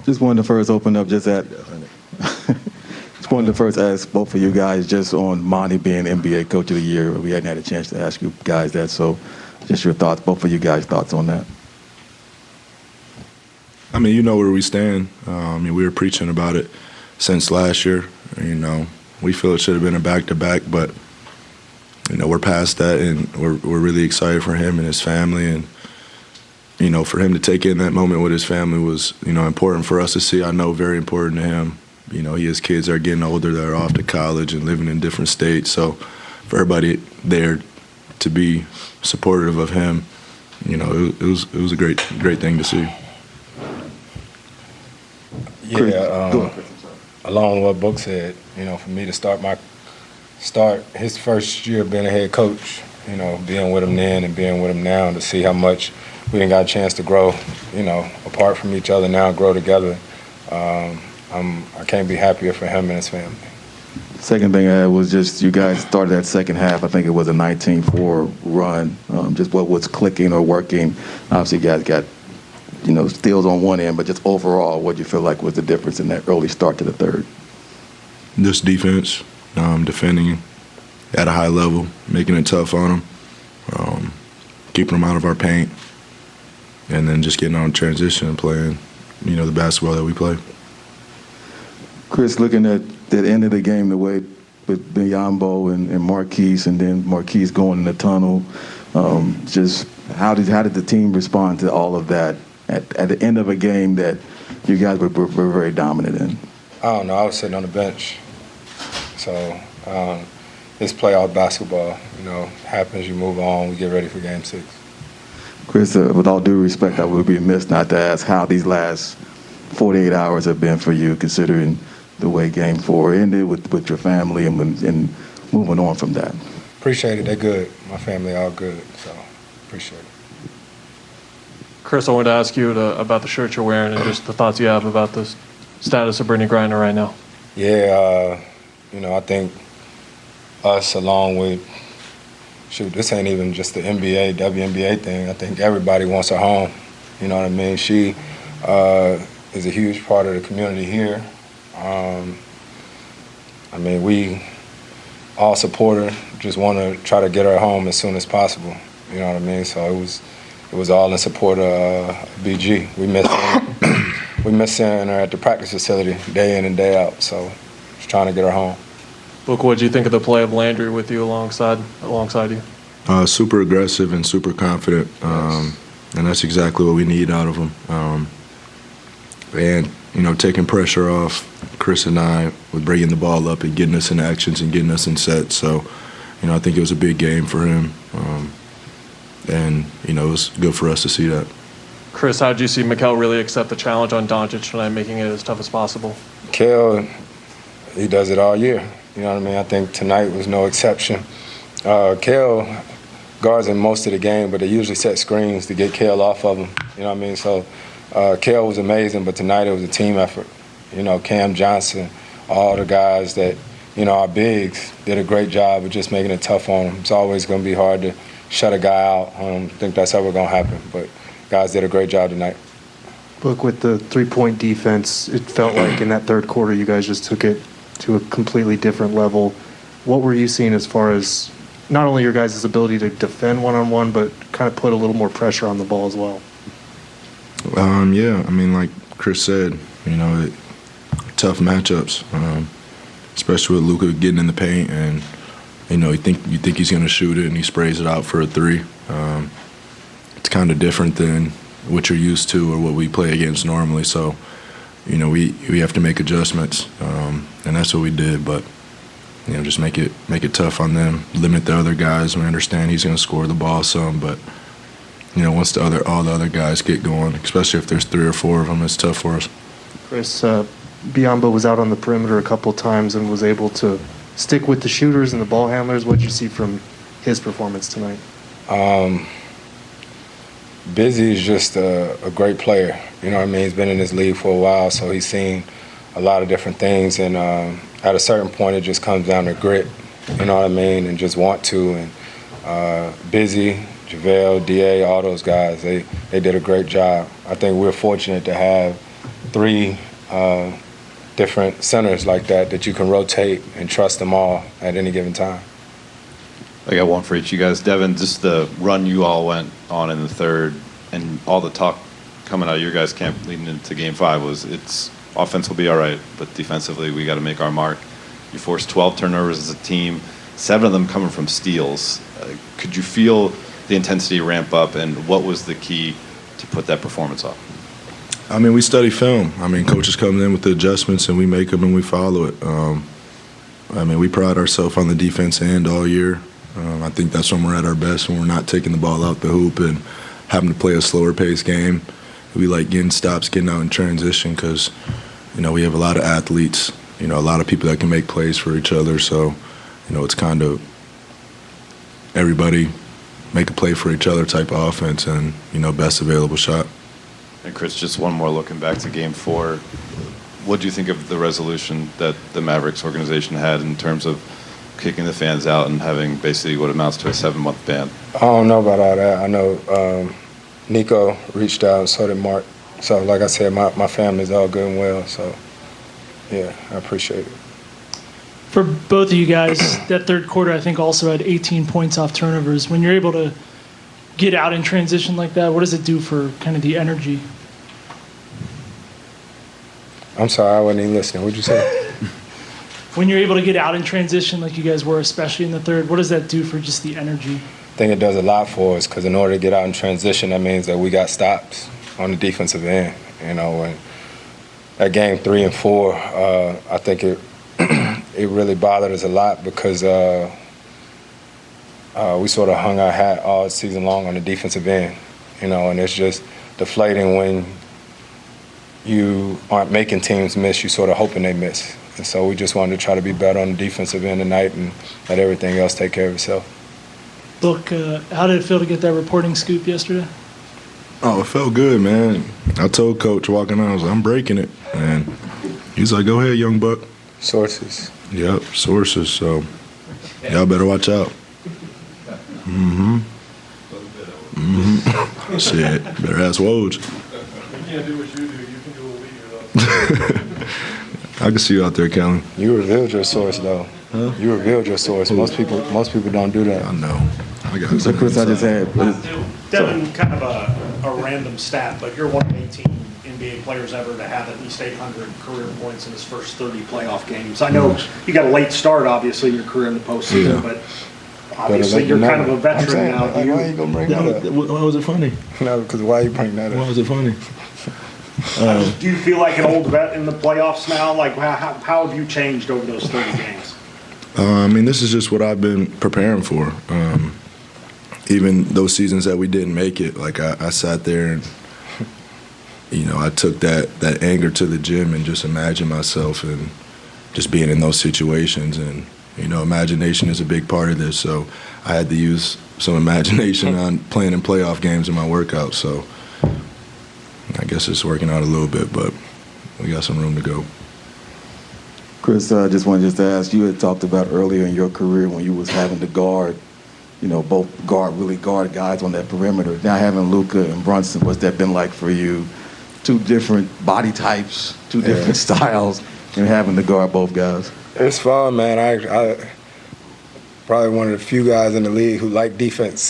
Just wanted to first open up just wanted to first ask both of you guys just on Monty being NBA Coach of the Year. We hadn't had a chance to ask you guys that, so just your thoughts, both of you guys' thoughts on that. I mean, you know where we stand. We were preaching about it since last year. We feel it should have been a back-to-back, but we're past that, and we're really excited for him and his family, and for him to take in that moment with his family was important for us to see. I know very important to him. He has kids that are getting older, that are off to college and living in different states. So for everybody there to be supportive of him, it was a great thing to see. Yeah, along with what Book said, for me to start his first year being a head coach, being with him then and being with him now, to see how much we didn't got a chance to grow, apart from each other now, grow together. I can't be happier for him and his family. Second thing I had was just you guys started that second half. I think it was a 19-4 run. Just what was clicking or working. Obviously, you guys got steals on one end, but just overall, what do you feel like was the difference in that early start to the third? Just defense, defending at a high level, making it tough on them, keeping them out of our paint, and then just getting on transition and playing, the basketball that we play. Chris, looking at the end of the game, the way with Biyombo and Marquise, and then Marquise going in the tunnel, just how did the team respond to all of that at the end of a game that you guys were very dominant in? I don't know. I was sitting on the bench. So it's playoff basketball. Happens, you move on, we get ready for Game 6. Chris, with all due respect, I would be remiss not to ask how these last 48 hours have been for you, considering the way Game 4 ended with your family and moving on from that. Appreciate it. They're good. My family all good, so appreciate it. Chris, I wanted to ask you about the shirt you're wearing and just the thoughts you have about the status of Brittany Griner right now. Yeah, I think us along with, this ain't even just the NBA, WNBA thing. I think everybody wants her home. You know what I mean? She is a huge part of the community here. We all support her, just want to try to get her home as soon as possible. You know what I mean? So it was all in support of BG. We miss seeing her at the practice facility day in and day out. So just trying to get her home. Book, what did you think of the play of Landry with you alongside you? Super aggressive and super confident, and that's exactly what we need out of him. And taking pressure off Chris and I with bringing the ball up and getting us in actions and getting us in sets. So, I think it was a big game for him, and it was good for us to see that. Chris, how did you see Mikal really accept the challenge on Doncic tonight, making it as tough as possible? Kel, he does it all year. You know what I mean? I think tonight was no exception. Kel guards him most of the game, but they usually set screens to get Kel off of him. You know what I mean? So Kel was amazing, but tonight it was a team effort. Cam Johnson, all the guys that, our bigs did a great job of just making it tough on them. It's always going to be hard to shut a guy out. I don't think that's ever going to happen, but guys did a great job tonight. Look, with the three-point defense, it felt like in that third quarter you guys just took it to a completely different level. What were you seeing as far as not only your guys' ability to defend one-on-one, but kind of put a little more pressure on the ball as well? Like Chris said, tough matchups, especially with Luka getting in the paint, and you think he's going to shoot it, and he sprays it out for a three. It's kind of different than what you're used to or what we play against normally. So, we have to make adjustments, and that's what we did. But just make it tough on them, limit the other guys. We understand he's going to score the ball some, but once all the other guys get going, especially if there's 3 or 4 of them, it's tough for us. Chris, Biyombo was out on the perimeter a couple of times and was able to stick with the shooters and the ball handlers. What did you see from his performance tonight? Busy is just a great player. You know what I mean? He's been in this league for a while, so he's seen a lot of different things. And at a certain point, it just comes down to grit. You know what I mean? And just want to. And Busy, JaVale, DA, all those guys, they did a great job. I think we're fortunate to have three different centers like that you can rotate and trust them all at any given time. I got one for each of you guys. Devin, just the run you all went on in the third and all the talk coming out of your guys' camp leading into Game 5 was it's offense will be all right, but defensively we got to make our mark. You forced 12 turnovers as a team, 7 of them coming from steals. Could you feel the intensity ramp up, and what was the key to put that performance off? I mean, we study film. I mean, coaches come in with the adjustments, and we make them and we follow it. I mean, we pride ourselves on the defense end all year. I think that's when we're at our best, when we're not taking the ball out the hoop and having to play a slower paced game. We like getting stops, getting out in transition because, you know, we have a lot of athletes, you know, a lot of people that can make plays for each other. So, you know, it's kind of everybody make a play for each other type of offense and, you know, best available shot. And Chris, just one more looking back to Game 4. What do you think of the resolution that the Mavericks organization had in terms of kicking the fans out and having basically what amounts to a 7-month ban? I don't know about all that. I know Nico reached out and so did Mark. So like I said, my family's all good and well. So, yeah, I appreciate it. For both of you guys, that third quarter I think also had 18 points off turnovers. When you're able to get out in transition like that, what does it do for kind of the energy? I'm sorry, I wasn't even listening. What'd you say? When you're able to get out in transition like you guys were, especially in the third, what does that do for just the energy? I think it does a lot for us because in order to get out in transition, that means that we got stops on the defensive end. You know, when at Game 3 and 4, I think it really bothered us a lot because we sort of hung our hat all season long on the defensive end. You know, and it's just deflating when you aren't making teams miss. You sort of hoping they miss. And so we just wanted to try to be better on the defensive end tonight and let everything else take care of itself. Look, how did it feel to get that reporting scoop yesterday? Oh, it felt good, man. I told Coach walking out, I was like, I'm breaking it. And he's like, go ahead, young buck. Sources. Yep, sources. So y'all better watch out. Shit, better ask Woj. You can't do what you do. You can do what we do, though. I can see you out there, Kellen. You revealed your source, though. Huh? You revealed your source. Most people don't do that. I know. I got So, Chris, I just had. Devin, kind of a random stat, but you're one of 18 NBA players ever to have at least 800 career points in his first 30 playoff games. I know you got a late start, obviously, in your career in the postseason, but obviously you're kind of a veteran now. Why are you going to bring that up? Why was it funny? No, because why are you bringing that up? Why was it funny? Do you feel like an old vet in the playoffs now? Like, how have you changed over those 30 games? I mean, this is just what I've been preparing for. Even those seasons that we didn't make it, like I sat there and, you know, I took that anger to the gym and just imagined myself and just being in those situations. And, you know, imagination is a big part of this. So I had to use some imagination on playing in playoff games in my workouts. So I guess it's working out a little bit, but we got some room to go. Chris, I just wanted to ask, you had talked about earlier in your career when you was having to guard, you know, really guard guys on that perimeter. Now having Luka and Brunson, what's that been like for you? Two different body types, two different styles, and having to guard both guys. It's fun, man. I probably one of the few guys in the league who like defense.